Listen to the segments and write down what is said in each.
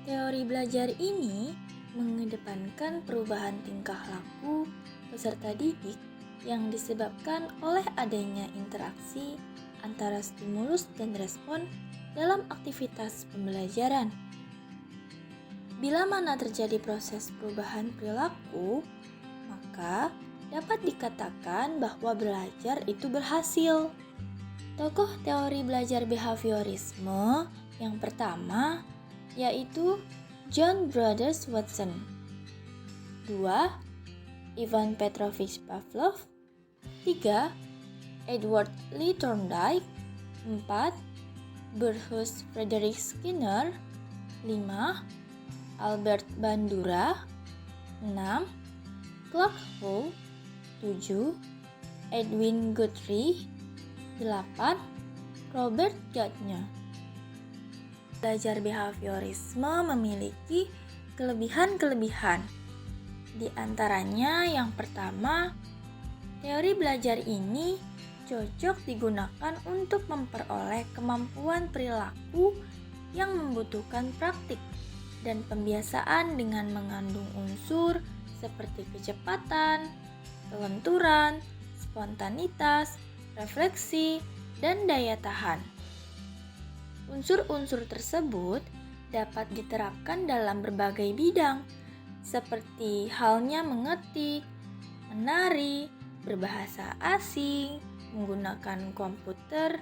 Teori belajar ini mengedepankan perubahan tingkah laku peserta didik yang disebabkan oleh adanya interaksi antara stimulus dan respon dalam aktivitas pembelajaran. Bila mana terjadi proses perubahan perilaku, maka dapat dikatakan bahwa belajar itu berhasil. Tokoh teori belajar behaviorisme yang pertama yaitu John Brothers Watson. 2. Ivan Petrovich Pavlov. 3. Edward Lee Thorndike. 4. Burrhus Frederick Skinner. 5. Albert Bandura. 6. Clark Hall. 7. Edwin Guthrie. 8. Robert Gardner. Belajar behaviorisme memiliki kelebihan-kelebihan. Di antaranya yang pertama, teori belajar ini cocok digunakan untuk memperoleh kemampuan perilaku yang membutuhkan praktik dan pembiasaan dengan mengandung unsur seperti kecepatan, kelenturan, spontanitas, refleksi, dan daya tahan. Unsur-unsur tersebut dapat diterapkan dalam berbagai bidang, seperti halnya mengetik, menari, berbahasa asing, menggunakan komputer,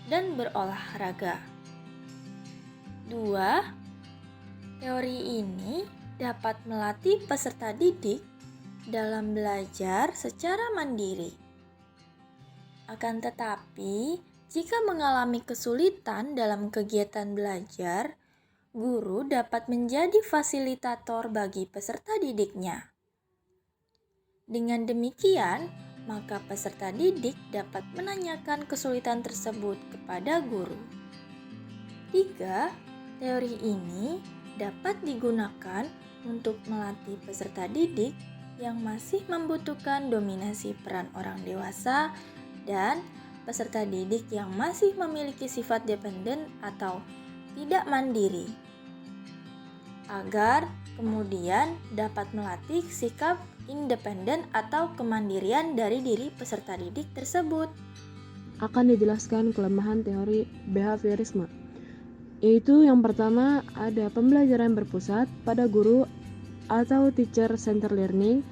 dan berolahraga. 2. Teori ini dapat melatih peserta didik dalam belajar secara mandiri. Akan tetapi, jika mengalami kesulitan dalam kegiatan belajar, guru dapat menjadi fasilitator bagi peserta didiknya. Dengan demikian, maka peserta didik dapat menanyakan kesulitan tersebut kepada guru. 3. Teori ini dapat digunakan untuk melatih peserta didik yang masih membutuhkan dominasi peran orang dewasa dan peserta didik yang masih memiliki sifat dependen atau tidak mandiri, agar kemudian dapat melatih sikap independen atau kemandirian dari diri peserta didik tersebut. Akan dijelaskan kelemahan teori behaviorisme, yaitu yang pertama ada pembelajaran berpusat pada guru atau teacher-centered learning.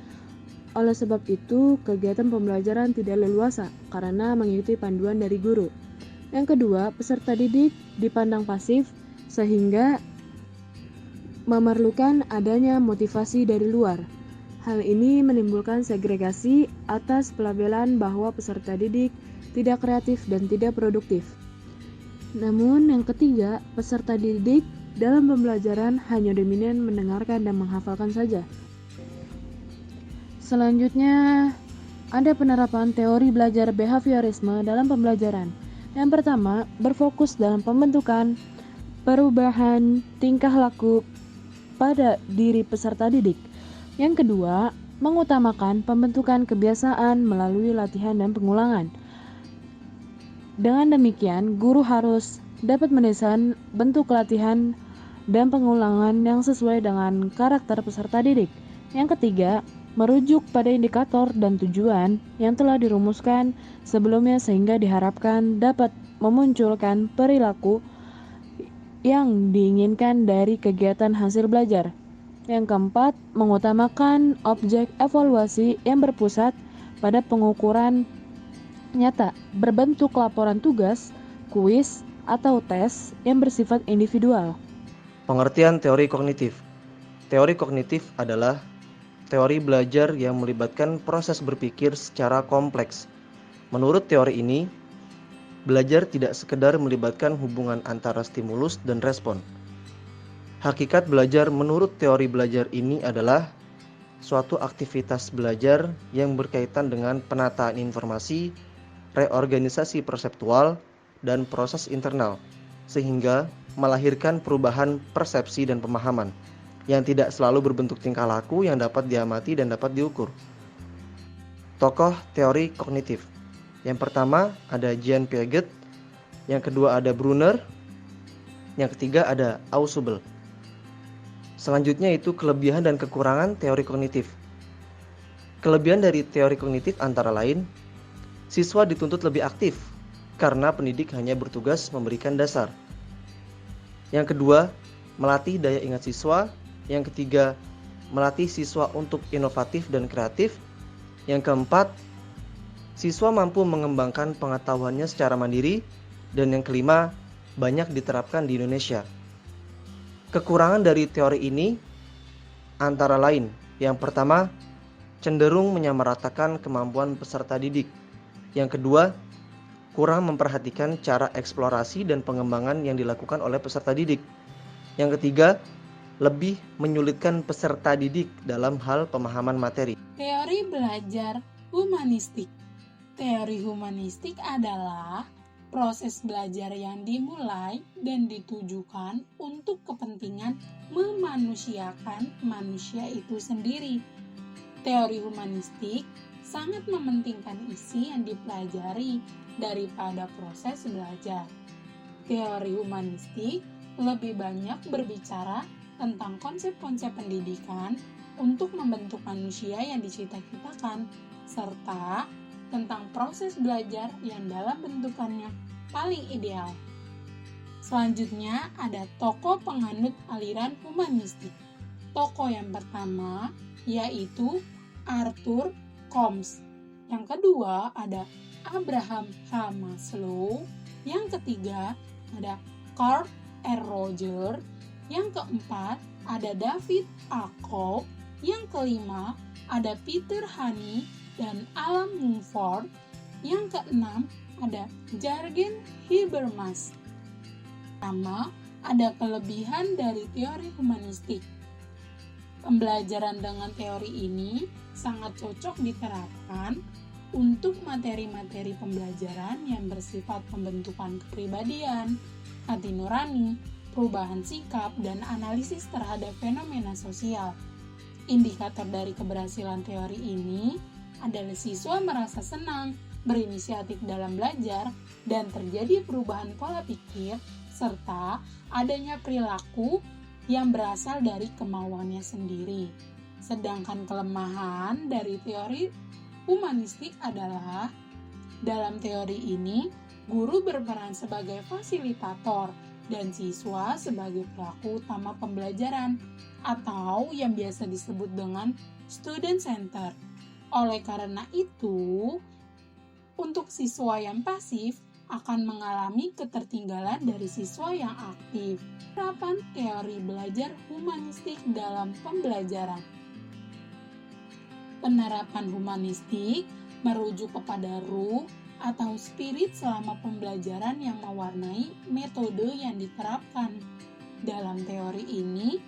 Oleh sebab itu, kegiatan pembelajaran tidak leluasa karena mengikuti panduan dari guru. Yang kedua, peserta didik dipandang pasif sehingga memerlukan adanya motivasi dari luar. Hal ini menimbulkan segregasi atas pelabelan bahwa peserta didik tidak kreatif dan tidak produktif. Namun yang ketiga, peserta didik dalam pembelajaran hanya dominan mendengarkan dan menghafalkan saja. Selanjutnya, ada penerapan teori belajar behaviorisme dalam pembelajaran. Yang pertama, berfokus dalam pembentukan perubahan tingkah laku pada diri peserta didik. Yang kedua, mengutamakan pembentukan kebiasaan melalui latihan dan pengulangan. Dengan demikian, guru harus dapat mendesain bentuk latihan dan pengulangan yang sesuai dengan karakter peserta didik. Yang ketiga, merujuk pada indikator dan tujuan yang telah dirumuskan sebelumnya sehingga diharapkan dapat memunculkan perilaku yang diinginkan dari kegiatan hasil belajar. Yang keempat, mengutamakan objek evaluasi yang berpusat pada pengukuran nyata berbentuk laporan tugas, kuis, atau tes yang bersifat individual. Pengertian teori kognitif. Teori kognitif adalah teori belajar yang melibatkan proses berpikir secara kompleks. Menurut teori ini, belajar tidak sekedar melibatkan hubungan antara stimulus dan respon. Hakikat belajar menurut teori belajar ini adalah suatu aktivitas belajar yang berkaitan dengan penataan informasi, reorganisasi perseptual, dan proses internal, sehingga melahirkan perubahan persepsi dan pemahaman yang tidak selalu berbentuk tingkah laku yang dapat diamati dan dapat diukur. Tokoh teori kognitif. Yang pertama ada Jean Piaget, yang kedua ada Brunner, yang ketiga ada Ausubel. Selanjutnya itu kelebihan dan kekurangan teori kognitif. Kelebihan dari teori kognitif antara lain, siswa dituntut lebih aktif karena pendidik hanya bertugas memberikan dasar. Yang kedua, melatih daya ingat siswa. Yang ketiga, melatih siswa untuk inovatif dan kreatif. Yang keempat, siswa mampu mengembangkan pengetahuannya secara mandiri. Dan yang kelima, banyak diterapkan di Indonesia. Kekurangan dari teori ini antara lain, yang pertama, cenderung menyamaratakan kemampuan peserta didik. Yang kedua, kurang memperhatikan cara eksplorasi dan pengembangan yang dilakukan oleh peserta didik. Yang ketiga, lebih menyulitkan peserta didik dalam hal pemahaman materi. Teori belajar humanistik. Teori humanistik adalah proses belajar yang dimulai dan ditujukan untuk kepentingan memanusiakan manusia itu sendiri. Teori humanistik sangat mementingkan isi yang dipelajari daripada proses belajar. Teori humanistik lebih banyak berbicara tentang konsep-konsep pendidikan untuk membentuk manusia yang dicita-citakan, serta tentang proses belajar yang dalam bentukannya paling ideal. Selanjutnya ada tokoh penganut aliran humanistik. Tokoh yang pertama yaitu Arthur Combs. Yang kedua ada Abraham H. Maslow. Yang ketiga ada Carl R. Rogers. Yang keempat ada David A. Cope. Yang kelima ada Peter Honey dan Alan Mumford. Yang keenam ada Jürgen Habermas. Pertama, ada kelebihan dari teori humanistik. Pembelajaran dengan teori ini sangat cocok diterapkan untuk materi-materi pembelajaran yang bersifat pembentukan kepribadian, hati nurani, perubahan sikap, dan analisis terhadap fenomena sosial. Indikator dari keberhasilan teori ini adalah siswa merasa senang, berinisiatif dalam belajar, dan terjadi perubahan pola pikir, serta adanya perilaku yang berasal dari kemauannya sendiri. Sedangkan kelemahan dari teori humanistik adalah, dalam teori ini, guru berperan sebagai fasilitator dan siswa sebagai pelaku utama pembelajaran, atau yang biasa disebut dengan student center. Oleh karena itu, untuk siswa yang pasif akan mengalami ketertinggalan dari siswa yang aktif. Penerapan teori belajar humanistik dalam pembelajaran. Penerapan humanistik merujuk kepada ruh atau spirit selama pembelajaran yang mewarnai metode yang diterapkan. Dalam teori ini,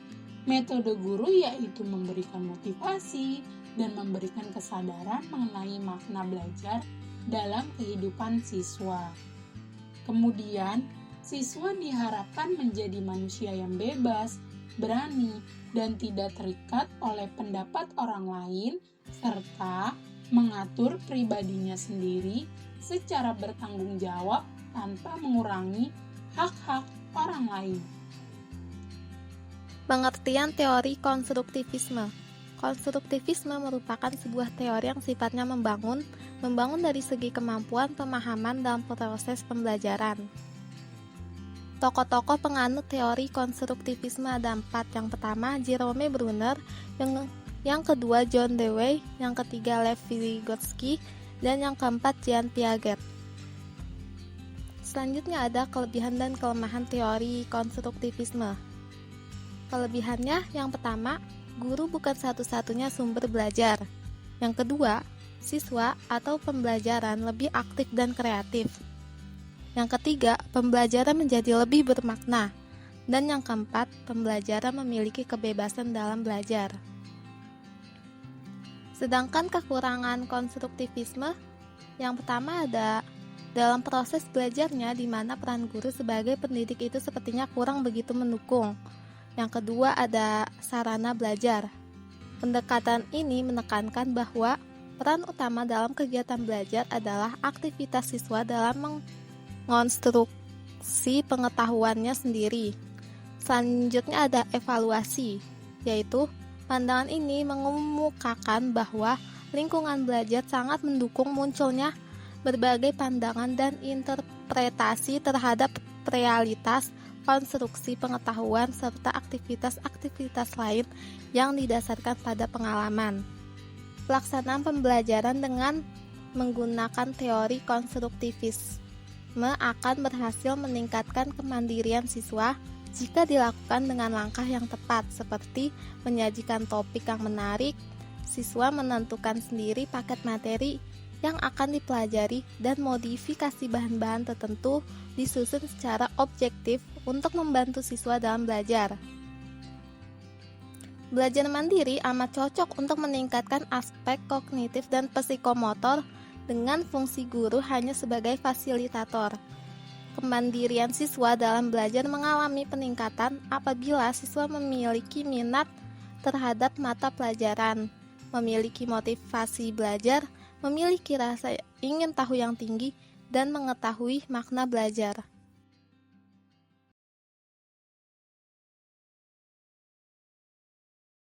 metode guru yaitu memberikan motivasi dan memberikan kesadaran mengenai makna belajar dalam kehidupan siswa. Kemudian, siswa diharapkan menjadi manusia yang bebas, berani, dan tidak terikat oleh pendapat orang lain, serta mengatur pribadinya sendiri secara bertanggung jawab tanpa mengurangi hak-hak orang lain. Pengertian teori konstruktivisme. Konstruktivisme merupakan sebuah teori yang sifatnya membangun dari segi kemampuan pemahaman dalam proses pembelajaran. Tokoh-tokoh penganut teori konstruktivisme ada 4. Yang pertama, Jerome Bruner, yang kedua John Dewey, yang ketiga Lev Vygotsky, dan yang keempat Jean Piaget. Selanjutnya ada kelebihan dan kelemahan teori konstruktivisme. Kelebihannya, yang pertama, guru bukan satu-satunya sumber belajar. Yang kedua, siswa atau pembelajaran lebih aktif dan kreatif. Yang ketiga, pembelajaran menjadi lebih bermakna. Dan yang keempat, pembelajaran memiliki kebebasan dalam belajar. Sedangkan kekurangan konstruktivisme, yang pertama ada dalam proses belajarnya di mana peran guru sebagai pendidik itu sepertinya kurang begitu mendukung. Yang kedua ada sarana belajar. Pendekatan ini menekankan bahwa peran utama dalam kegiatan belajar adalah aktivitas siswa dalam mengonstruksi pengetahuannya sendiri. Selanjutnya ada evaluasi. yaitu pandangan ini mengemukakan bahwa lingkungan belajar sangat mendukung munculnya berbagai pandangan dan interpretasi terhadap realitas, konstruksi pengetahuan, serta aktivitas-aktivitas lain yang didasarkan pada pengalaman. Pelaksanaan pembelajaran dengan menggunakan teori konstruktivisme akan berhasil meningkatkan kemandirian siswa jika dilakukan dengan langkah yang tepat, seperti menyajikan topik yang menarik, siswa menentukan sendiri paket materi yang akan dipelajari, dan modifikasi bahan-bahan tertentu disusun secara objektif untuk membantu siswa dalam belajar. Belajar mandiri amat cocok untuk meningkatkan aspek kognitif dan psikomotor dengan fungsi guru hanya sebagai fasilitator. Kemandirian siswa dalam belajar mengalami peningkatan apabila siswa memiliki minat terhadap mata pelajaran, memiliki motivasi belajar, memiliki rasa ingin tahu yang tinggi, dan mengetahui makna belajar.